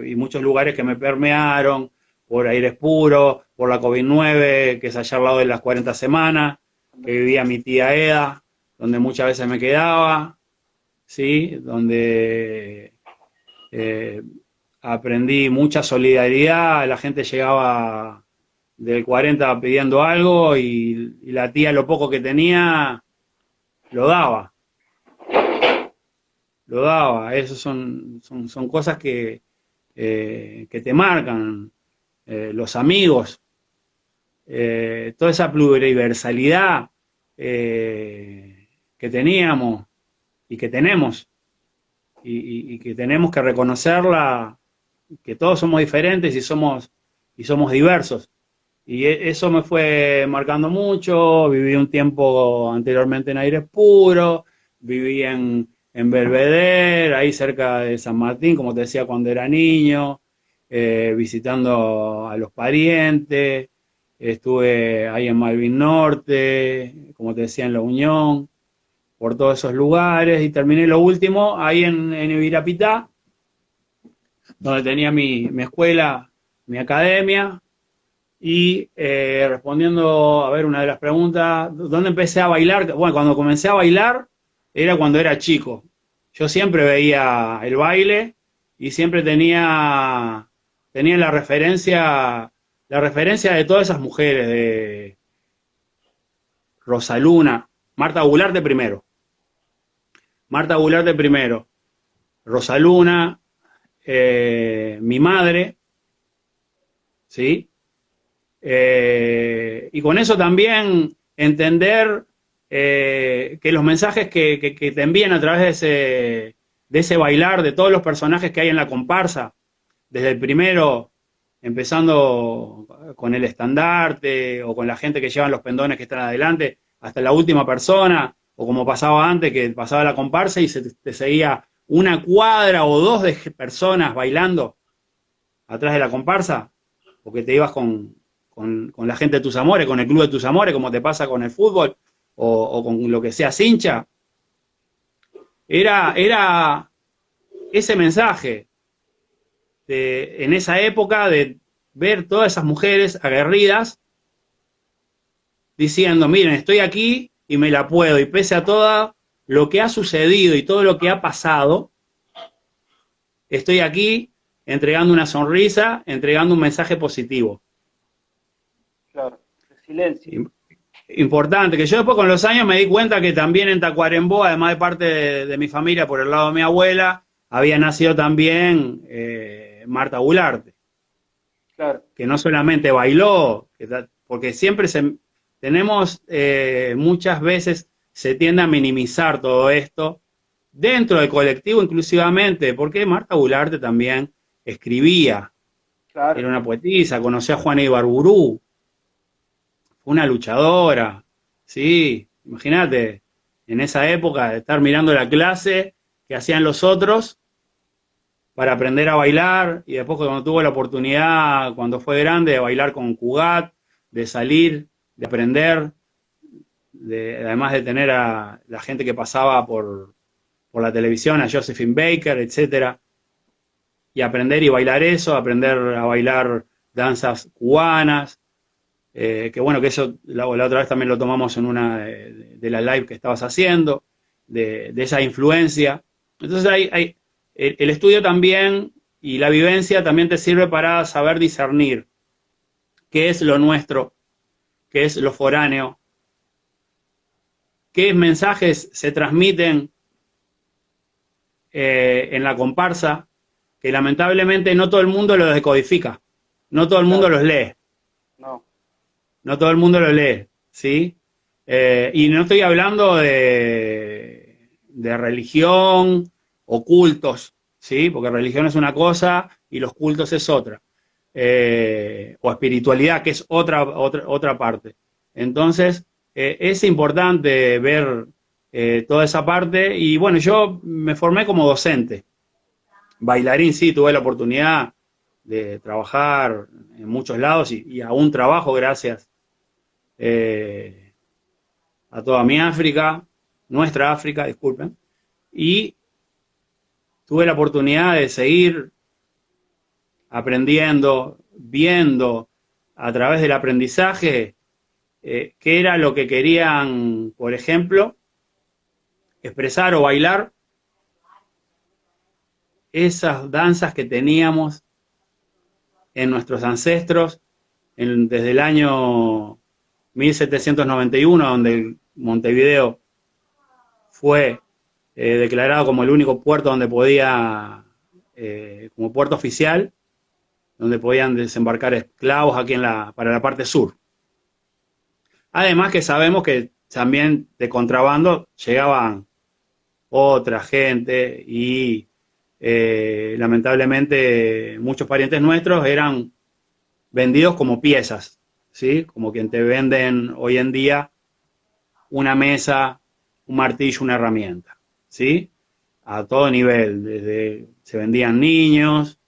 y muchos lugares que me permearon, por Aires Puros, por la COVID-9, que es allá al lado de las 40 semanas, que vivía mi tía Eda, donde muchas veces me quedaba, ¿sí? Donde aprendí mucha solidaridad, la gente llegaba del 40 pidiendo algo y la tía lo poco que tenía lo daba. Esas son cosas que te marcan, los amigos, toda esa pluriversalidad que teníamos y que tenemos, y que tenemos que reconocerla, que todos somos diferentes y somos diversos. Y eso me fue marcando mucho. Viví un tiempo anteriormente en Aires Puro, viví en Belvedere, ahí cerca de San Martín, como te decía, cuando era niño, visitando a los parientes. Estuve ahí en Malvin Norte, como te decía, en La Unión, por todos esos lugares, y terminé lo último ahí en Ibirapitá, donde tenía mi escuela, mi academia. Y respondiendo, a ver, una de las preguntas, ¿dónde empecé a bailar? Bueno, cuando comencé a bailar era cuando era chico. Yo siempre veía el baile y siempre tenía la referencia de todas esas mujeres, de Rosaluna, Marta Gularte primero, Rosaluna, mi madre, ¿sí? Y con eso también entender que los mensajes que te envían a través de ese bailar, de todos los personajes que hay en la comparsa, desde el primero, empezando con el estandarte, o con la gente que llevan los pendones que están adelante, hasta la última persona, o como pasaba antes, que pasaba la comparsa y te seguía una cuadra o dos de personas bailando atrás de la comparsa, porque te ibas con la gente de tus amores, con el club de tus amores, como te pasa con el fútbol, o con lo que sea hincha. Era ese mensaje en esa época de ver todas esas mujeres aguerridas diciendo, miren, estoy aquí y me la puedo, y pese a todo lo que ha sucedido y todo lo que ha pasado, estoy aquí entregando una sonrisa, entregando un mensaje positivo. Claro, silencio. Importante, que yo después con los años me di cuenta que también en Tacuarembó, además de parte de mi familia por el lado de mi abuela, había nacido también Marta Gularte. Claro. Que no solamente bailó, porque siempre tenemos, muchas veces se tiende a minimizar todo esto, dentro del colectivo inclusivamente, porque Marta Gularte también escribía, Claro. era una poetisa, conoció a Juana Ibarburú, fue una luchadora, sí, imagínate, en esa época de estar mirando la clase que hacían los otros para aprender a bailar, y después cuando tuvo la oportunidad, cuando fue grande, de bailar con Cugat, de salir, de aprender, además de tener a la gente que pasaba por la televisión, a Josephine Baker, etcétera, y aprender y bailar eso, aprender a bailar danzas cubanas, que bueno, que eso la otra vez también lo tomamos en una de las live que estabas haciendo, de esa influencia. Entonces el estudio también y la vivencia también te sirve para saber discernir qué es lo nuestro, qué es lo foráneo, qué mensajes se transmiten en la comparsa, que lamentablemente no todo el mundo los decodifica, no todo el mundo los lee. No todo el mundo lo lee, ¿sí? Y no estoy hablando de religión o cultos, ¿sí? Porque religión es una cosa y los cultos es otra. O espiritualidad, que es otra parte. Entonces, es importante ver toda esa parte. Y bueno, yo me formé como docente. Bailarín, sí, tuve la oportunidad de trabajar en muchos lados y aún trabajo gracias a toda mi África, nuestra África, disculpen, y tuve la oportunidad de seguir aprendiendo, viendo a través del aprendizaje qué era lo que querían, por ejemplo, expresar o bailar esas danzas que teníamos en nuestros ancestros desde el año 1791, donde Montevideo fue declarado como el único puerto donde podía, como puerto oficial, donde podían desembarcar esclavos aquí para la parte sur. Además que sabemos que también de contrabando llegaban otra gente y lamentablemente muchos parientes nuestros eran vendidos como piezas, ¿sí? Como quien te venden hoy en día una mesa, un martillo, una herramienta, ¿sí? A todo nivel, desde se vendían niños,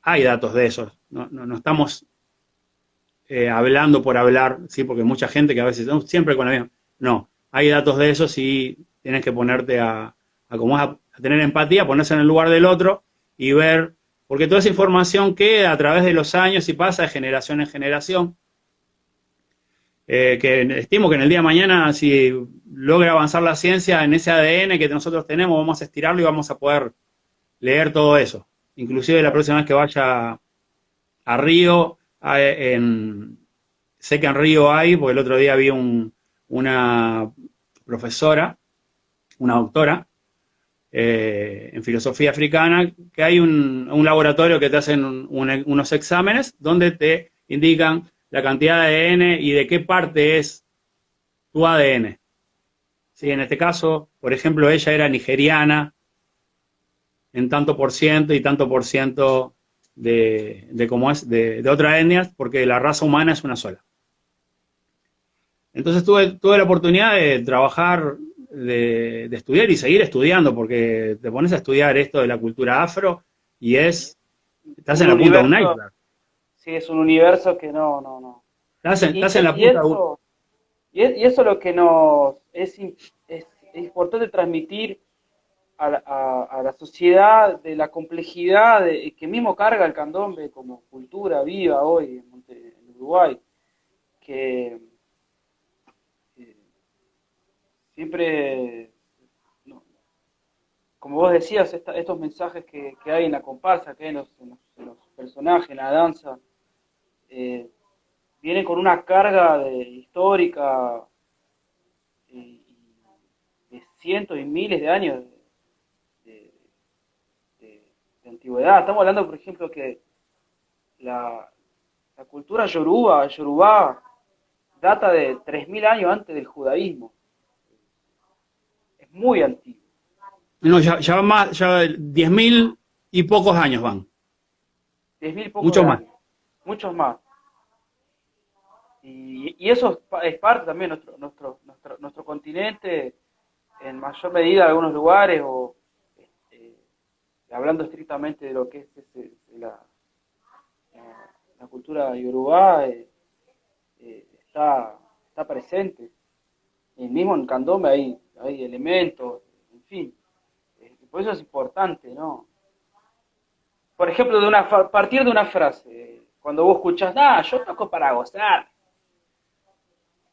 hay datos de esos, no estamos hablando por hablar, ¿sí? Porque mucha gente que a veces, siempre con la misma, no, hay datos de esos y tienes que ponerte a tener empatía, ponerse en el lugar del otro y ver, porque toda esa información queda a través de los años y pasa de generación en generación. Que estimo que en el día de mañana, si logra avanzar la ciencia en ese ADN que nosotros tenemos, vamos a estirarlo y vamos a poder leer todo eso. Inclusive la próxima vez que vaya a Río, sé que en Río hay, porque el otro día vi una profesora, una doctora, en filosofía africana, que hay un laboratorio que te hacen unos exámenes donde te indican la cantidad de ADN y de qué parte es tu ADN. ¿Sí? En este caso, por ejemplo, ella era nigeriana en tanto por ciento y tanto por ciento de cómo es, de otras etnias, porque la raza humana es una sola. Entonces tuve la oportunidad de trabajar, de estudiar y seguir estudiando, porque te pones a estudiar esto de la cultura afro y estás en la punta de un iceberg. Sí, es un universo que no. Estás en la punta de un... Y eso es lo que es importante transmitir a la sociedad de la complejidad que mismo carga el candombe como cultura viva hoy en Uruguay, que siempre, no, como vos decías, estos mensajes que hay en la comparsa, que hay en los personajes, en la danza, eh, vienen con una carga histórica y de cientos y miles de años de, de antigüedad. Estamos hablando, por ejemplo, que la cultura yorubá, data de 3000 años antes del judaísmo. Es muy antiguo. No, ya van más, ya 10.000 y pocos años van. 10.000 pocos Muchos más. años. Muchos más. Y eso es parte también de nuestro continente, en mayor medida en algunos lugares, o hablando estrictamente de lo que es la cultura yorubá, está presente. Y mismo en candombe hay elementos, en fin. Por eso es importante, ¿no? Por ejemplo, partir de una frase, cuando vos escuchás, yo toco para gozar.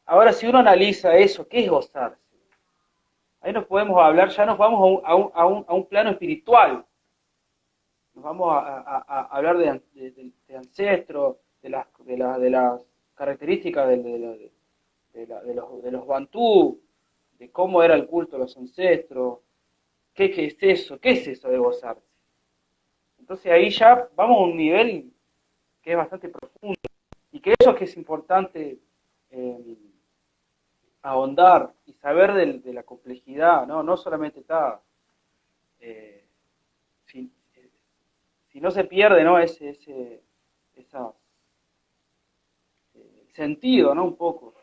Ahora, si uno analiza eso, ¿qué es gozarse? Ahí nos podemos hablar, ya nos vamos a un plano espiritual. Nos vamos a hablar de ancestros, de las características de los bantú, de cómo era el culto de los ancestros, qué es eso, qué es eso de gozarse. Entonces ahí ya vamos a un nivel que es bastante profundo y que eso es que es importante ahondar y saber de la complejidad, no solamente está, si no se pierde, ¿no? ese sentido, ¿no? Un poco.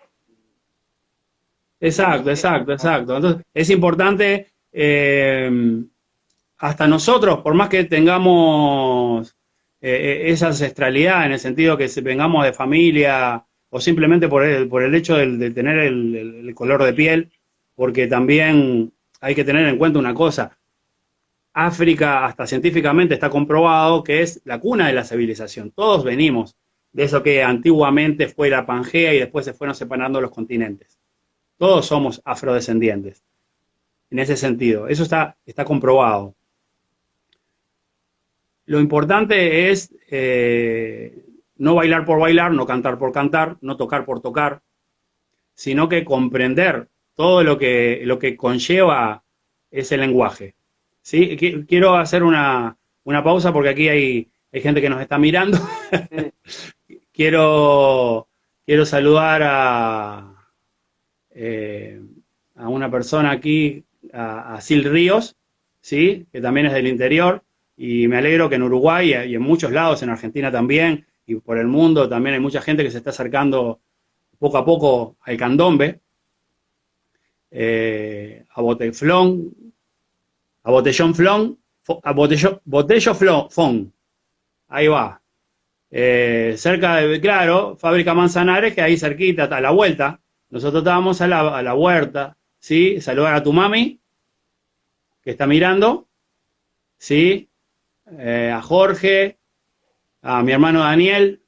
Exacto. Entonces, es importante, hasta nosotros, por más que tengamos esa ancestralidad, en el sentido que vengamos de familia, o simplemente por el hecho de tener el color de piel, porque también hay que tener en cuenta una cosa. África, hasta científicamente está comprobado que es la cuna de la civilización. Todos venimos de eso que antiguamente fue la Pangea y después se fueron separando los continentes. Todos somos afrodescendientes, en ese sentido. Eso está comprobado. Lo importante es no bailar por bailar, no cantar por cantar, no tocar por tocar, sino que comprender todo lo que conlleva ese lenguaje. ¿Sí? Quiero hacer una pausa porque aquí hay gente que nos está mirando. Sí. Quiero saludar a una persona aquí, a Sil Ríos, ¿sí? Que también es del interior, y me alegro que en Uruguay y en muchos lados, en Argentina también, y por el mundo también hay mucha gente que se está acercando poco a poco al candombe, a Boteflón, a Botellón Flón, a Botello Fon, ahí va. Cerca de, claro, Fábrica Manzanares, que ahí cerquita, a la vuelta. Nosotros estábamos a la huerta, ¿sí? Saludar a tu mami, que está mirando, ¿sí? A Jorge, a mi hermano Daniel,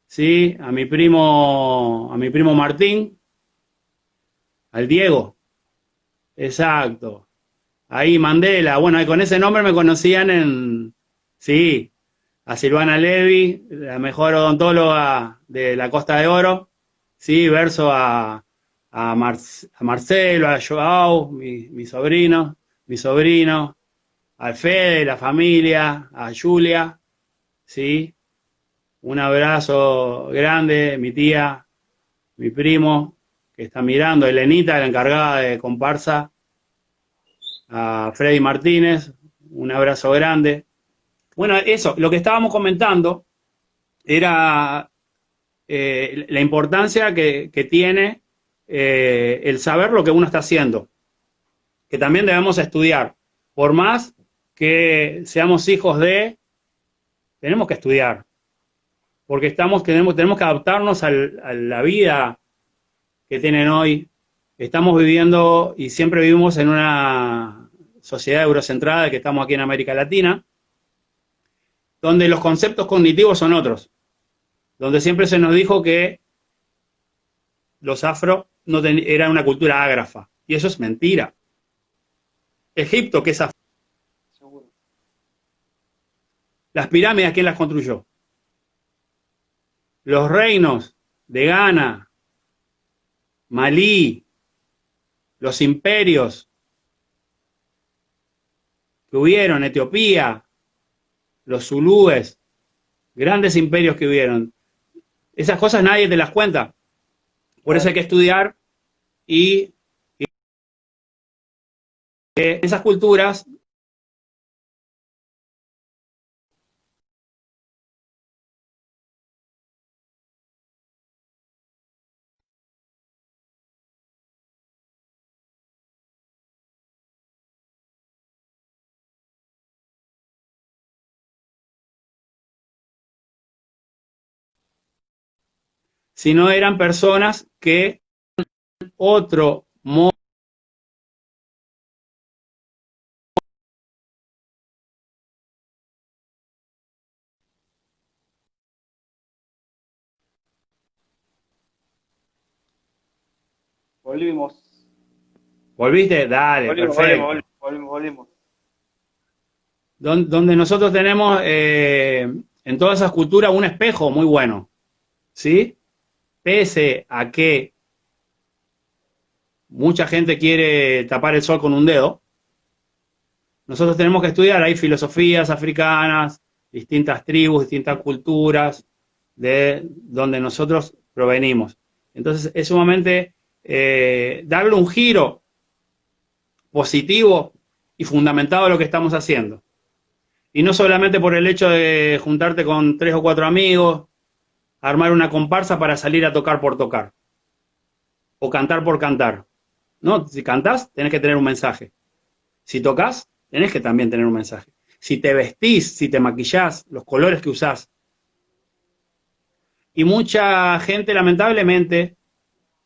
¿sí? A mi primo Martín, al Diego, exacto. Ahí Mandela, bueno, ahí con ese nombre me conocían sí, a Silvana Levy, la mejor odontóloga de la Costa de Oro, sí, verso a Marcelo, a Joao, mi sobrino, al Fede, la familia, a Julia, sí, un abrazo grande, mi tía, mi primo, que está mirando, Elenita, la encargada de comparsa, a Freddy Martínez, un abrazo grande. Bueno, eso, lo que estábamos comentando era la importancia que tiene el saber lo que uno está haciendo, que también debemos estudiar. Por más que seamos hijos tenemos que estudiar, porque tenemos que adaptarnos a la vida que tienen hoy. Estamos viviendo y siempre vivimos en una sociedad eurocentrada, que estamos aquí en América Latina, donde los conceptos cognitivos son otros, donde siempre se nos dijo que los afro eran una cultura ágrafa, y eso es mentira. Egipto, ¿qué es afro? Seguro. Las pirámides, ¿quién las construyó? Los reinos de Ghana, Malí, los imperios que hubieron, Etiopía, los zulúes, grandes imperios que hubieron. Esas cosas nadie te las cuenta. Por eso hay que estudiar y esas culturas si no eran personas que otro modo. Volvimos. ¿Volviste? Dale, perfecto. Volvimos. Donde nosotros tenemos en todas esas culturas un espejo muy bueno, ¿sí? Pese a que mucha gente quiere tapar el sol con un dedo, nosotros tenemos que estudiar, hay filosofías africanas, distintas tribus, distintas culturas de donde nosotros provenimos. Entonces es sumamente darle un giro positivo y fundamentado a lo que estamos haciendo. Y no solamente por el hecho de juntarte con 3 o 4 amigos, armar una comparsa para salir a tocar por tocar, o cantar por cantar. No, si cantás, tenés que tener un mensaje. Si tocas, tenés que también tener un mensaje. Si te vestís, si te maquillás, los colores que usás. Y mucha gente, lamentablemente,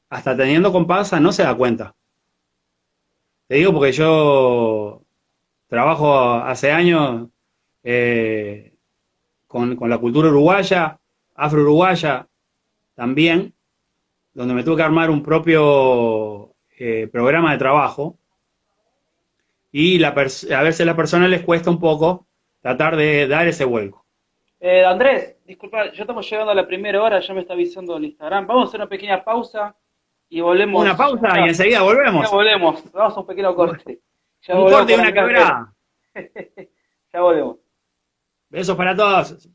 hasta teniendo comparsa, no se da cuenta. Te digo porque yo trabajo hace años con la cultura uruguaya, afro-uruguaya también, donde me tuve que armar un propio programa de trabajo, y a veces a las personas les cuesta un poco tratar de dar ese vuelco. Andrés, disculpa, ya estamos llegando a la primera hora, ya me está avisando el Instagram. Vamos a hacer una pequeña pausa y volvemos. Una pausa y enseguida volvemos. Ya volvemos, vamos a un pequeño corte. Ya un corte y una quebrada. Ya volvemos. Besos para todos.